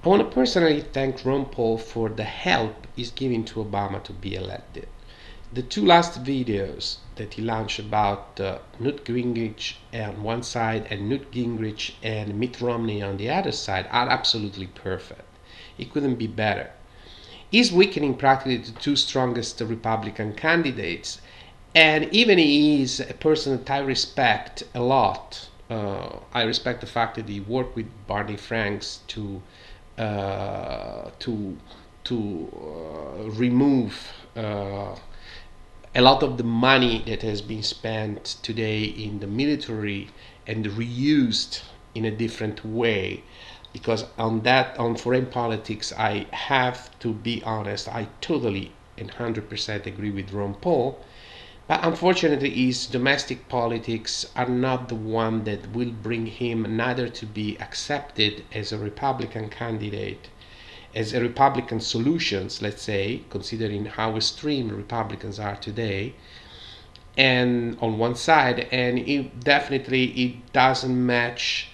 I want to personally thank Ron Paul for the help he's giving to Obama to be elected. The two last videos that he launched about Newt Gingrich on one side and Newt Gingrich and Mitt Romney on the other side are absolutely perfect. It couldn't be better. He's weakening practically the two strongest Republican candidates, and even he is a person that I respect a lot. I respect the fact that he worked with Barney Franks to remove a lot of the money that has been spent today in the military and reused in a different way. Because on foreign politics, I have to be honest, I totally and 100% agree with Ron Paul. But unfortunately, his domestic politics are not the one that will bring him neither to be accepted as a Republican candidate, as a Republican solutions, let's say, considering how extreme Republicans are today, and on one side, and it doesn't match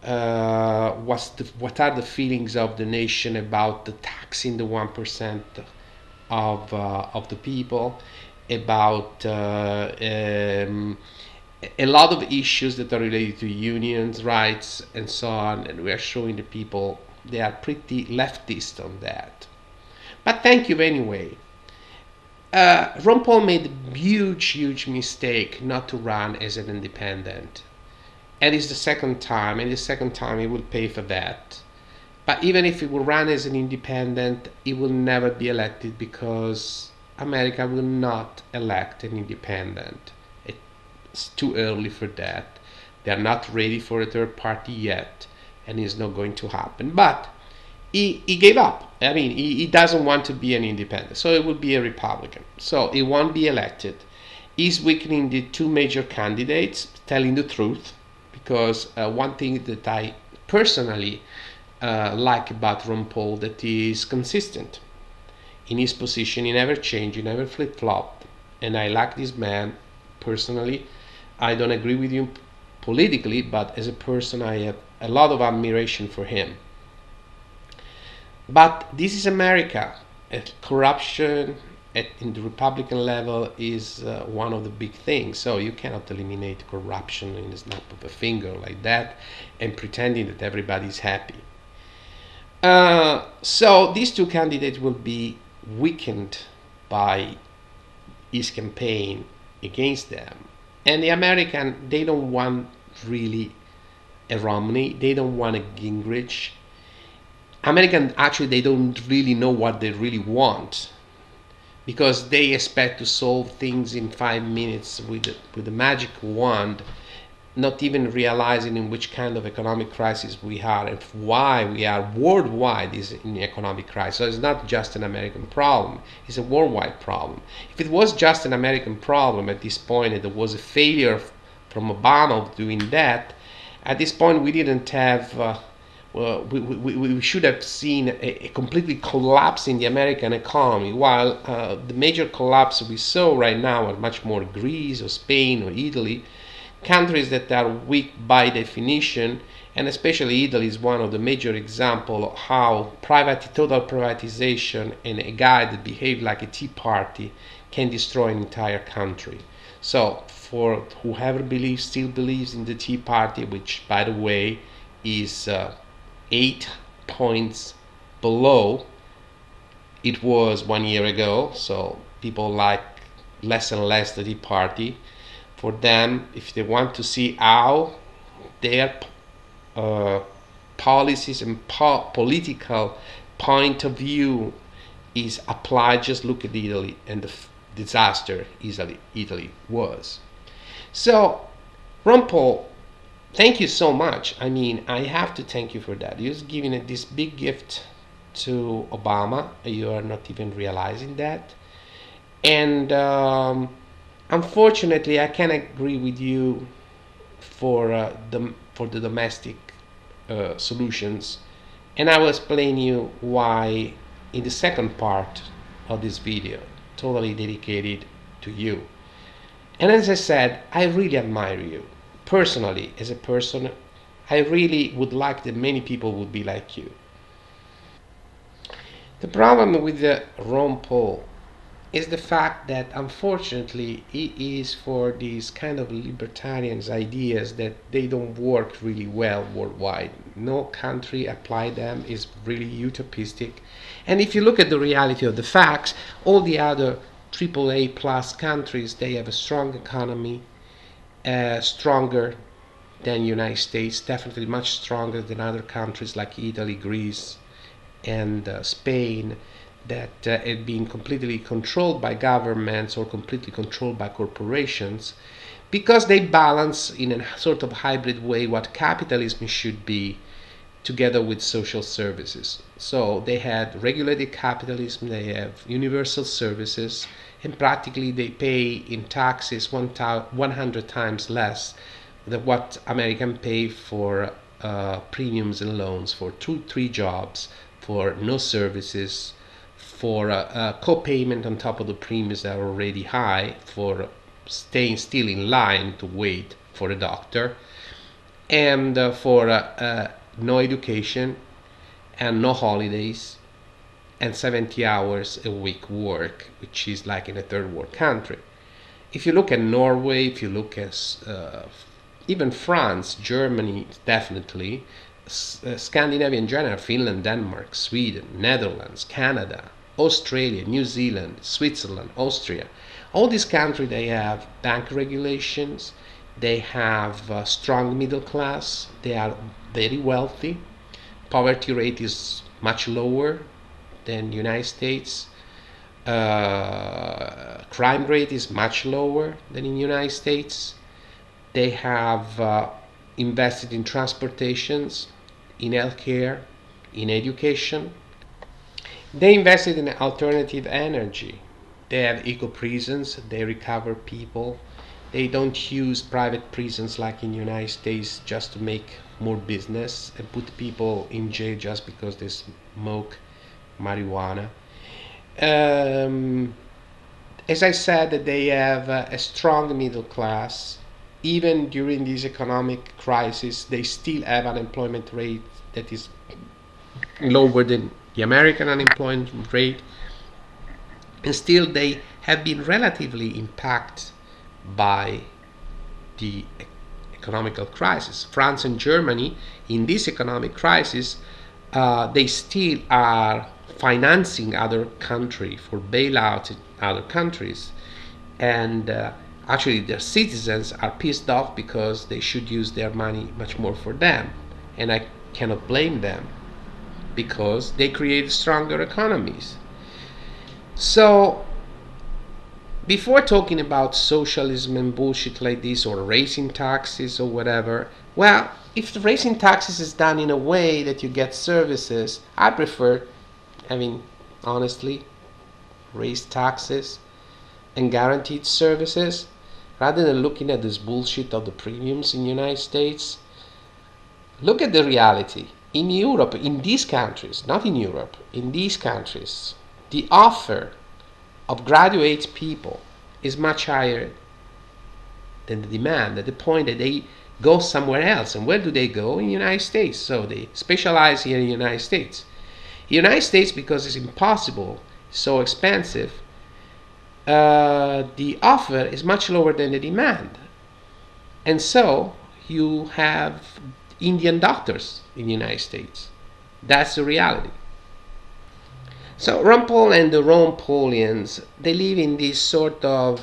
what are the feelings of the nation about the taxing the 1% of the people, about a lot of issues that are related to unions, rights, and so on, and we are showing the people they are pretty leftist on that. But thank you anyway. Ron Paul made a huge mistake not to run as an independent. And it's the second time, and the second time he will pay for that. But even if he will run as an independent, he will never be elected because America will not elect an independent. It's too early for that. They are not ready for a third party yet, and it's not going to happen. But he gave up. I mean, he doesn't want to be an independent, so he will be a Republican. So he won't be elected. He's weakening the two major candidates, telling the truth, because one thing that I personally like about Ron Paul, that he is consistent in his position. He never changed, he never flip-flopped, and I like this man personally. I don't agree with him politically, but as a person I have a lot of admiration for him. But this is America. Corruption in the Republican level is one of the big things. So you cannot eliminate corruption in the snap of a finger like that and pretending that everybody's happy. So these two candidates will be weakened by his campaign against them. And the American, they don't want really a Romney, they don't want a Gingrich. American, actually, they don't really know what they really want, because they expect to solve things in 5 minutes with a magic wand, not even realizing in which kind of economic crisis we are and why we are worldwide is in economic crisis. So it's not just an American problem, it's a worldwide problem. If it was just an American problem at this point and there was a failure from Obama of doing that, at this point we didn't have we should have seen a completely collapse in the American economy, while the major collapse we saw right now are much more Greece or Spain or Italy, countries that are weak by definition, and especially Italy is one of the major examples of how total privatization and a guy that behaved like a tea party can destroy an entire country. So for whoever still believes in the Tea Party, which by the way is 8 points below it was 1 year ago, so people like less and less the Tea Party. For them, if they want to see how their policies and political point of view is applied, just look at Italy and the disaster Italy was. So Ron Paul, thank you so much. I mean, I have to thank you for that. You're giving this big gift to Obama. You are not even realizing that. And unfortunately, I can't agree with you for the domestic solutions. And I will explain you why in the second part of this video, totally dedicated to you. And as I said, I really admire you. Personally, as a person, I really would like that many people would be like you. The problem with the Ron Paul is the fact that unfortunately it is for these kind of libertarians ideas that they don't work really well worldwide. No country apply them, is really utopistic. And if you look at the reality of the facts, all the other AAA plus countries, they have a strong economy, stronger than United States, definitely much stronger than other countries like Italy, Greece, and Spain, that had been completely controlled by governments or completely controlled by corporations, because they balance in a sort of hybrid way what capitalism should be together with social services. So they had regulated capitalism, they have universal services, and practically they pay in taxes 100 times less than what Americans pay for premiums and loans for 2-3 jobs, for no services, for co-payment on top of the premiums that are already high, for staying still in line to wait for a doctor, and for no education and no holidays and 70 hours a week work, which is like in a third world country. If you look at Norway, if you look at even France, Germany, definitely, Scandinavia in general, Finland, Denmark, Sweden, Netherlands, Canada, Australia, New Zealand, Switzerland, Austria, all these countries, they have bank regulations, they have a strong middle class, they are very wealthy, poverty rate is much lower than United States, crime rate is much lower than in United States, they have invested in transportations, in healthcare, in education. They invested in alternative energy. They have eco-prisons, they recover people. They don't use private prisons like in the United States just to make more business and put people in jail just because they smoke marijuana. As I said, they have a strong middle class. Even during this economic crisis, they still have unemployment rate that is lower than the American unemployment rate, and still they have been relatively impacted by the economical crisis. France and Germany, in this economic crisis, they still are financing other countries for bailouts in other countries, and actually their citizens are pissed off because they should use their money much more for them, and I cannot blame them because they create stronger economies. So before talking about socialism and bullshit like this, or raising taxes or whatever, well, if the raising taxes is done in a way that you get services, I prefer, honestly, raise taxes and guaranteed services rather than looking at this bullshit of the premiums in the United States. Look at the reality. In Europe, in these countries, not in Europe, in these countries, the offer of graduate people is much higher than the demand, at the point that they go somewhere else. And where do they go? In the United States. So they specialize here in the United States. The United States, because it's impossible, so expensive, the offer is much lower than the demand. And so you have Indian doctors in the United States. That's the reality. So Ron Paul and the Ron Paulians, they live in this sort of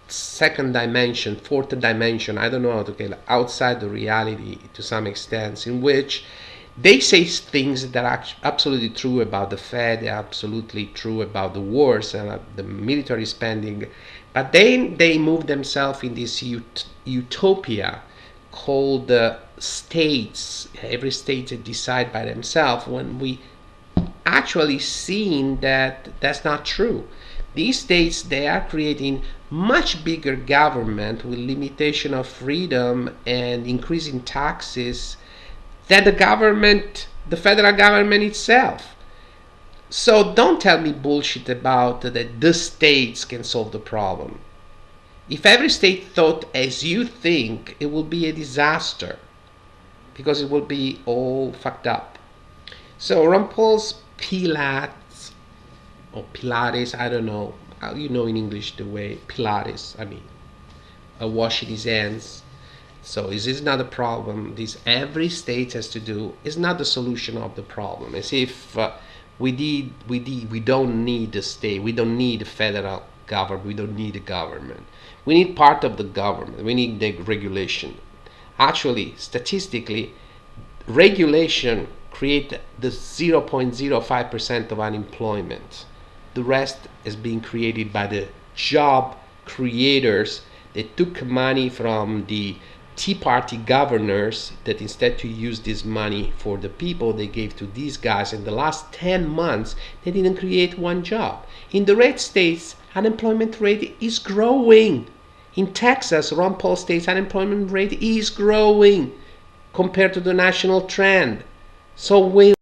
second dimension, fourth dimension, I don't know how to call it, outside the reality to some extent, in which they say things that are absolutely true about the Fed, they're absolutely true about the wars and the military spending, but then they move themselves in this utopia called states. Every state they decide by themselves, when we actually seen that that's not true. These states, they are creating much bigger government with limitation of freedom and increasing taxes than the government, the federal government itself. So don't tell me bullshit about that the states can solve the problem. If every state thought as you think, it will be a disaster, because it will be all fucked up. So Ron Paul's Pilates, or Pilates, I don't know how you know in English the way Pilates, I mean, washing his hands. So this is not a problem. This every state has to do. Is not the solution of the problem. As if we don't need the state. We don't need the federal government. We don't need the government. We need part of the government. We need the regulation. Actually, statistically, regulation create the 0.05% of unemployment. The rest is being created by the job creators that took money from the Tea Party governors, that instead to use this money for the people, they gave to these guys. In the last 10 months, they didn't create one job. In the red states, unemployment rate is growing. In Texas, Ron Paul state's unemployment rate is growing compared to the national trend. So we